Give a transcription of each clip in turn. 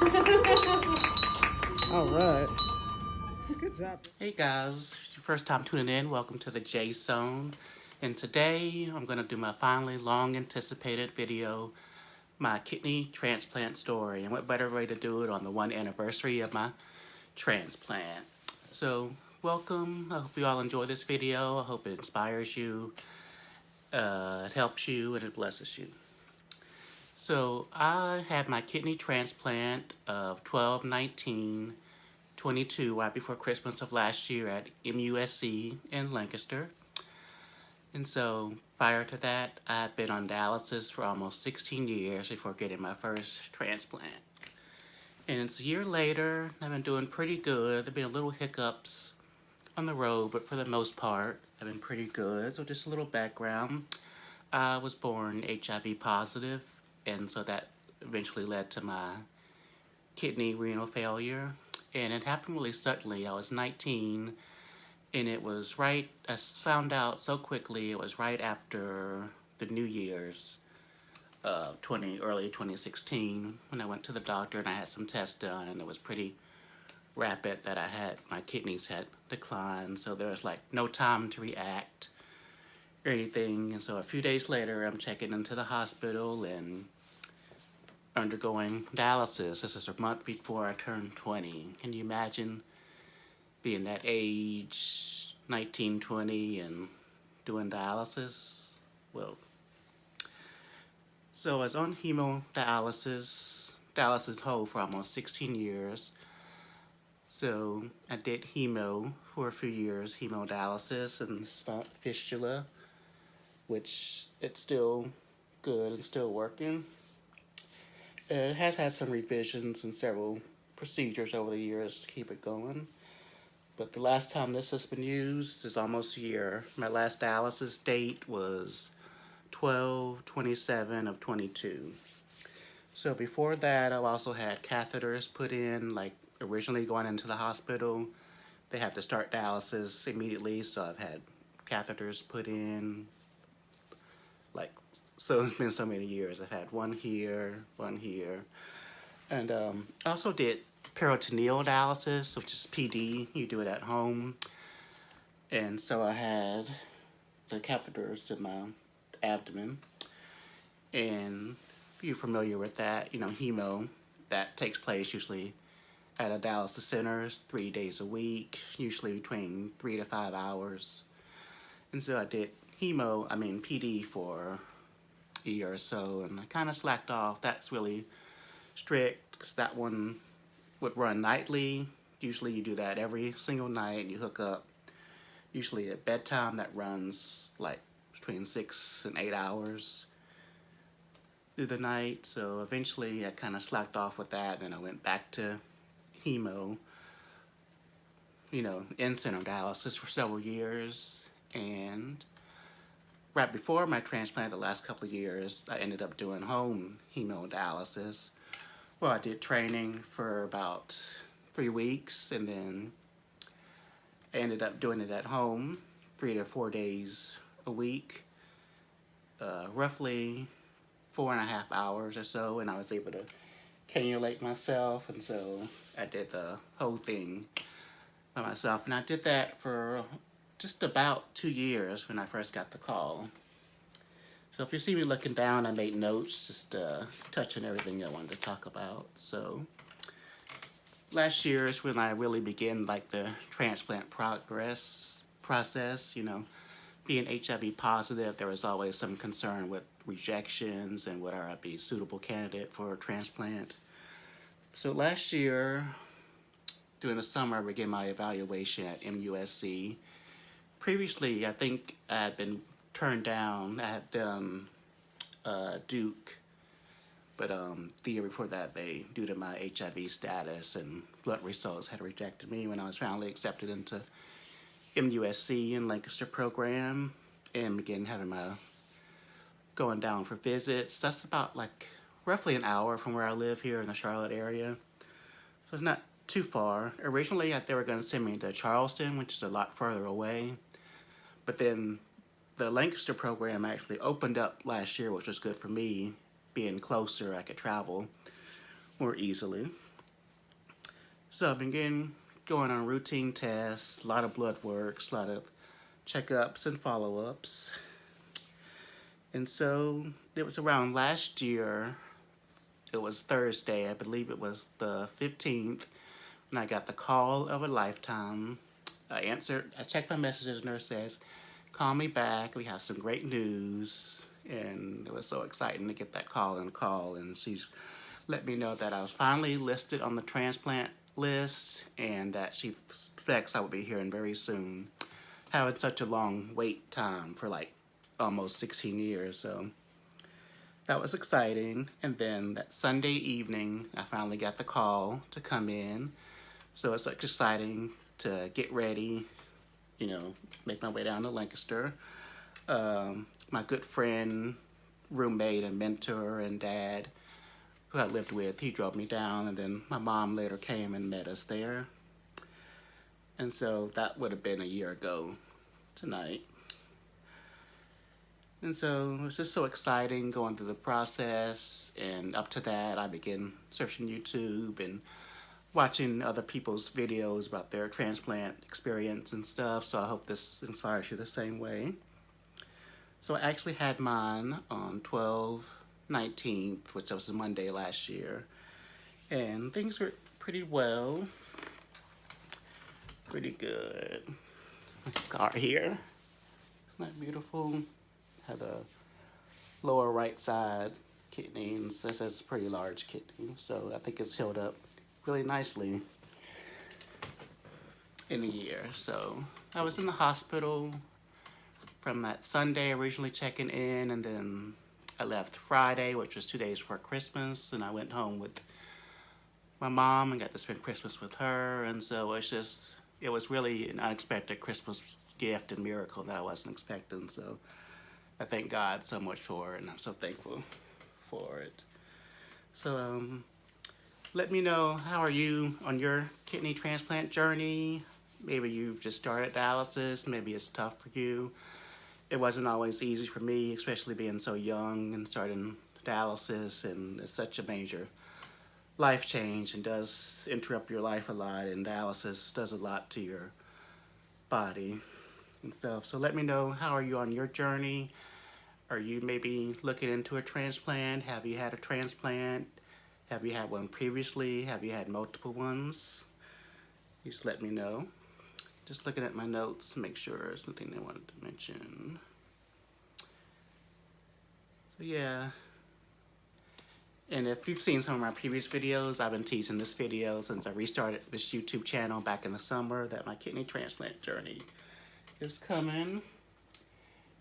All right. Good job. Hey guys, if it's your first time tuning in, welcome to the J Zone. And today I'm going to do my finally long anticipated video, my kidney transplant story. And what better way to do it on the 1 anniversary of my transplant. So, welcome. I hope you all enjoy this video. I hope it inspires you, it helps you, and it blesses you. So, I had my kidney transplant of 12/19/22 right before Christmas of last year at MUSC in Lancaster. And so prior to that, I had been on dialysis for almost 16 years before getting my first transplant. And it's a year later, I've been doing pretty good. There've been a little hiccups on the road, but for the most part, I've been pretty good. So just a little background. I was born HIV positive, and so that eventually led to my kidney renal failure. And it happened really suddenly. I was 19, and it was right, I found out so quickly, it was right after the New Year's early 2016 when I went to the doctor and I had some tests done, and it was pretty rapid that my kidneys had declined, so there was like no time to react or anything. And so a few days later, I'm checking into the hospital and undergoing dialysis. This is a month before I turned 20. Can you imagine being that age, 19, 20, and doing dialysis? Well, so I was on dialysis hold for almost 16 years. So I did hemo for a few years, hemodialysis and stomach fistula, which it's still good and still working. It has had some revisions and several procedures over the years to keep it going. But the last time this has been used is almost a year. My last dialysis date was 12/27/22. So before that, I've also had catheters put in, like originally going into the hospital. They have to start dialysis immediately, so I've had catheters put in, like, so it's been so many years. I've had one here, and I also did peritoneal dialysis, which is PD. You do it at home. And so I had the catheters in my abdomen. And if you're familiar with that, you know, hemo, that takes place usually at a dialysis center 3 days a week, usually between 3 to 5 hours. And so I did PD for a year or so, and I kind of slacked off. That's really strict because that one would run nightly. Usually you do that every single night, and you hook up usually at bedtime. That runs like between 6 and 8 hours through the night. So eventually I kind of slacked off with that, and I went back to hemo, in-center dialysis for several years. And right before my transplant, the last couple of years, I ended up doing home hemodialysis. Well, I did training for about 3 weeks, and then I ended up doing it at home 3 to 4 days a week, roughly 4.5 hours or so, and I was able to cannulate myself, and so I did the whole thing by myself. And I did that for just about 2 years when I first got the call. So if you see me looking down, I made notes, just touching everything I wanted to talk about. So last year is when I really began like the transplant process. Being HIV positive, there was always some concern with rejections and whether I'd be a suitable candidate for a transplant. So last year, during the summer, I began my evaluation at MUSC. Previously, I think I had been turned down. I had done Duke, but the year before that, due to my HIV status and blood results, had rejected me when I was finally accepted into MUSC in Lancaster program, and began having going down for visits. That's about like roughly an hour from where I live here in the Charlotte area. So it's not too far. Originally, they were going to send me to Charleston, which is a lot further away. But then the Lancaster program actually opened up last year, which was good for me. Being closer, I could travel more easily. So I've been going on routine tests, a lot of blood works, a lot of checkups and follow-ups. And so it was around last year, it was Thursday, I believe it was the 15th, when I got the call of a lifetime. I checked my messages, the nurse says, call me back, we have some great news. And it was so exciting to get that call, and she's let me know that I was finally listed on the transplant list and that she expects I will be hearing very soon. Having such a long wait time for like almost 16 years, so that was exciting. And then that Sunday evening, I finally got the call to come in. So it's like exciting to get ready, you know, make my way down to Lancaster. My good friend, roommate, and mentor, and dad, who I lived with, he drove me down, and then my mom later came and met us there. And so that would have been a year ago tonight. And so it was just so exciting going through the process, and up to that I began searching YouTube and watching other people's videos about their transplant experience and stuff, so I hope this inspires you the same way. So I actually had mine on 12/19, which was a Monday last year, and things were pretty well, pretty good. My scar here, isn't that beautiful? Had a lower right side kidney, and this is a pretty large kidney, so I think it's healed up really nicely in a year. So I was in the hospital from that Sunday originally checking in, and then I left Friday, which was 2 days before Christmas, and I went home with my mom and got to spend Christmas with her. And so it was really an unexpected Christmas gift and miracle that I wasn't expecting. So I thank God so much for it, and I'm so thankful for it. So let me know, how are you on your kidney transplant journey? Maybe you've just started dialysis, maybe it's tough for you. It wasn't always easy for me, especially being so young and starting dialysis, and it's such a major life change and does interrupt your life a lot, and dialysis does a lot to your body and stuff. So let me know, how are you on your journey? Are you maybe looking into a transplant? Have you had a transplant? Have you had one previously? Have you had multiple ones? Just let me know. Just looking at my notes to make sure there's nothing I wanted to mention. So yeah. And if you've seen some of my previous videos, I've been teasing this video since I restarted this YouTube channel back in the summer, that my kidney transplant journey is coming.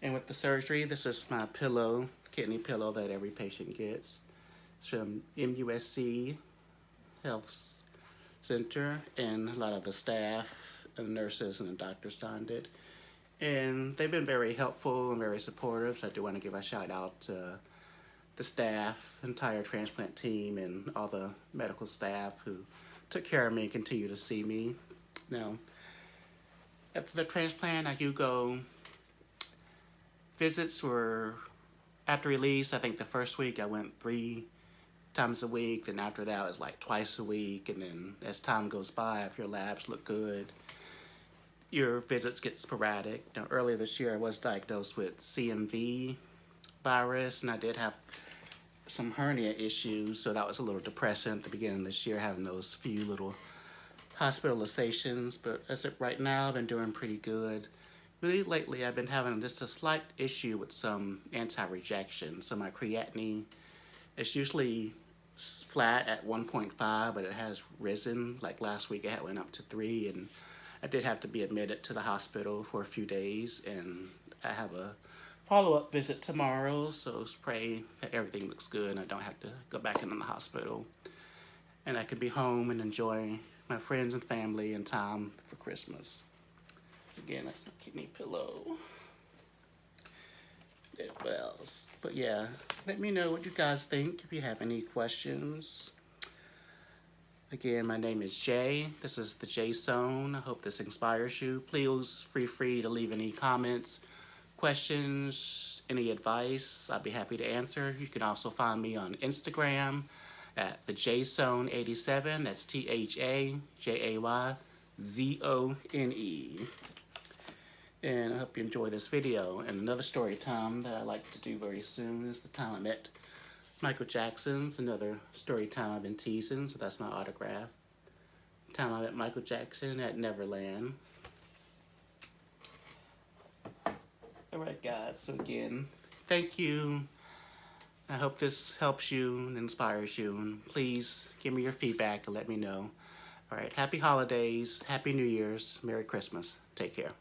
And with the surgery, this is my pillow, kidney pillow that every patient gets. It's from MUSC Health Center, and a lot of the staff and the nurses and the doctors signed it. And they've been very helpful and very supportive, so I do want to give a shout out to the staff, entire transplant team, and all the medical staff who took care of me and continue to see me. Now, after the transplant, I do go, visits were, after release, I think the first week I went 3 times a week, then after that it was like twice a week, and then as time goes by, if your labs look good, your visits get sporadic. Now, earlier this year I was diagnosed with CMV virus, and I did have some hernia issues, so that was a little depressing at the beginning of this year, having those few little hospitalizations. But as of right now, I've been doing pretty good. Really lately I've been having just a slight issue with some anti-rejection. So my creatinine is usually flat at 1.5, but it has risen. Like last week it went up to 3, and I did have to be admitted to the hospital for a few days, and I have a follow-up visit tomorrow, so pray that everything looks good and I don't have to go back into the hospital, and I can be home and enjoy my friends and family and time for Christmas. Again, that's my kidney pillow. What else? But yeah, let me know what you guys think if you have any questions. Again, my name is Jay. This is the J Zone. I hope this inspires you. Please feel free to leave any comments, questions, any advice. I'd be happy to answer. You can also find me on Instagram at Thajayzone87. That's Thajayzone. And I hope you enjoy this video. And another story time that I like to do very soon is the time I met Michael Jackson's another story time I've been teasing, so that's my autograph. Time I met Michael Jackson at Neverland. Alright guys, so again, thank you. I hope this helps you and inspires you, and please give me your feedback and let me know. Alright, happy holidays, happy New Year's, Merry Christmas. Take care.